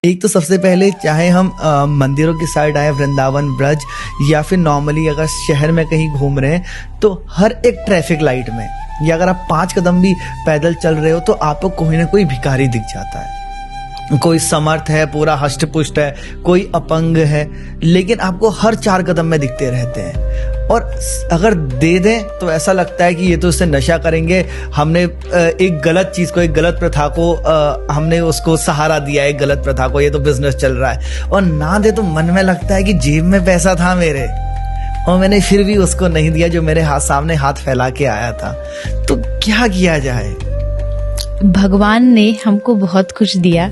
एक तो सबसे पहले चाहे हम मंदिरों की साइड आए, वृंदावन, ब्रज, या फिर नॉर्मली अगर शहर में कहीं घूम रहे हैं तो हर एक ट्रैफिक लाइट में, या अगर आप 5 कदम भी पैदल चल रहे हो तो आपको कोई ना कोई भिखारी दिख जाता है। कोई समर्थ है, पूरा हष्ट पुष्ट है, कोई अपंग है, लेकिन आपको हर 4 कदम में दिखते रहते हैं। और अगर दे दें तो ऐसा लगता है कि ये तो उससे नशा करेंगे, हमने एक गलत चीज़ को, एक गलत प्रथा को हमने उसको सहारा दिया है, एक गलत प्रथा को, ये तो बिजनेस चल रहा है। और ना दे तो मन में लगता है कि जेब में पैसा था मेरे और मैंने फिर भी उसको नहीं दिया जो मेरे सामने हाथ फैला के आया था। तो क्या किया जाए? भगवान ने हमको बहुत कुछ दिया,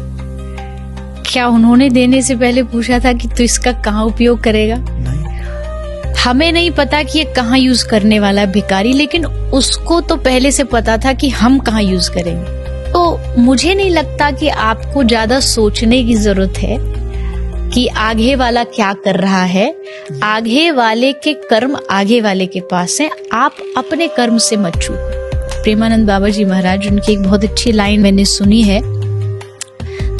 क्या उन्होंने देने से पहले पूछा था कि तू इसका कहाँ उपयोग करेगा? नहीं। हमें नहीं पता कि ये कहाँ यूज करने वाला है भिखारी, लेकिन उसको तो पहले से पता था कि हम कहाँ यूज करेंगे। तो मुझे नहीं लगता कि आपको ज्यादा सोचने की जरूरत है कि आगे वाला क्या कर रहा है। आगे वाले के कर्म आगे वाले के पास है, आप अपने कर्म से मत चूको। प्रेमानंद बाबा जी महाराज, उनकी एक बहुत अच्छी लाइन मैंने सुनी है।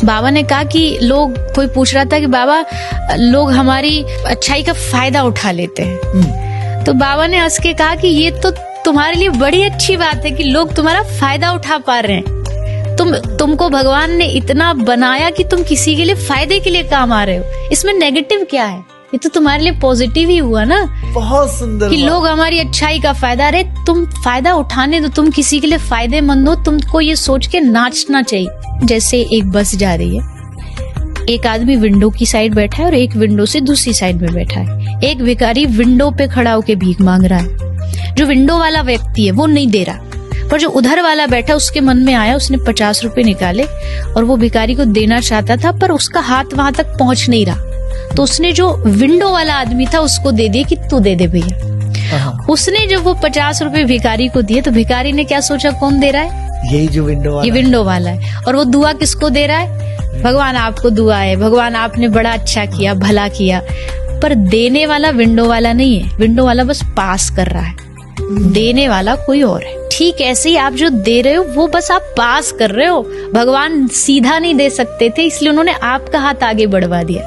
बाबा ने कहा कि कोई पूछ रहा था कि बाबा लोग हमारी अच्छाई का फायदा उठा लेते हैं। तो बाबा ने हंस के कहा कि ये तो तुम्हारे लिए बड़ी अच्छी बात है कि लोग तुम्हारा फायदा उठा पा रहे हैं। तुमको भगवान ने इतना बनाया कि तुम किसी के लिए फायदे के लिए काम आ रहे हो, इसमें नेगेटिव क्या है? ये तो तुम्हारे लिए पॉजिटिव ही हुआ ना। बहुत सुंदर कि लोग हमारी अच्छाई का फायदा, अरे तुम फायदा उठाने दो, तुम किसी के लिए फायदेमंद हो, तुमको ये सोच के नाचना चाहिए। जैसे एक बस जा रही है, एक आदमी विंडो की साइड बैठा है और एक विंडो से दूसरी साइड में बैठा है। एक भिखारी विंडो पे खड़ा होकर भीख मांग रहा है। जो विंडो वाला व्यक्ति है वो नहीं दे रहा, पर जो उधर वाला बैठा उसके मन में आया, उसने 50 रुपए निकाले और वो भिखारी को देना चाहता था, पर उसका हाथ वहां तक पहुंच नहीं रहा। तो उसने जो विंडो वाला आदमी था उसको दे दिया कि तू दे दे भैया। उसने जब वो 50 रुपए भिखारी को दिए तो भिखारी ने क्या सोचा, कौन दे रहा है? यही जो विंडो वाला, ये विंडो वाला है। और वो दुआ किसको दे रहा है? भगवान आपको दुआ है, भगवान आपने बड़ा अच्छा किया, भला किया। पर देने वाला विंडो वाला नहीं है, विंडो वाला बस पास कर रहा है, देने वाला कोई और है। ठीक ऐसे ही आप जो दे रहे हो वो बस आप पास कर रहे हो। भगवान सीधा नहीं दे सकते थे, इसलिए उन्होंने आपका हाथ आगे बढ़वा दिया,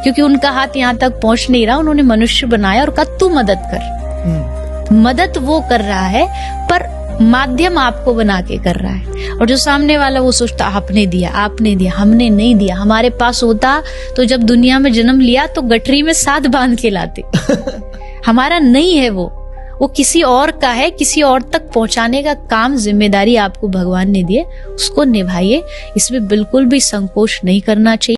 क्योंकि उनका हाथ यहाँ तक पहुंच नहीं रहा। उन्होंने मनुष्य बनाया और कहा तू मदद कर। मदद वो कर रहा है पर माध्यम आपको बना के कर रहा है। और जो सामने वाला वो सोचता आपने दिया, आपने दिया, हमने नहीं दिया। हमारे पास होता तो जब दुनिया में जन्म लिया तो गठरी में साथ बांध के लाते। हमारा नहीं है वो किसी और का है। किसी और तक पहुंचाने का काम, जिम्मेदारी आपको भगवान ने दी है, उसको निभाइए। इसमें बिल्कुल भी संकोच नहीं करना चाहिए।